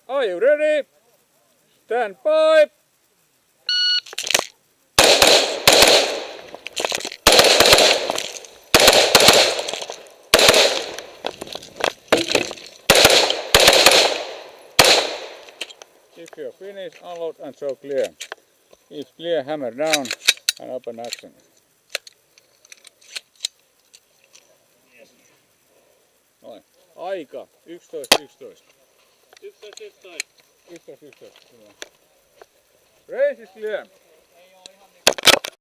Are you ready? Stand by. If you're finished, unload and show clear. If clear, hammer down and open action. Noin. Aika 11.11. 11.11. 11.11. Race is clear.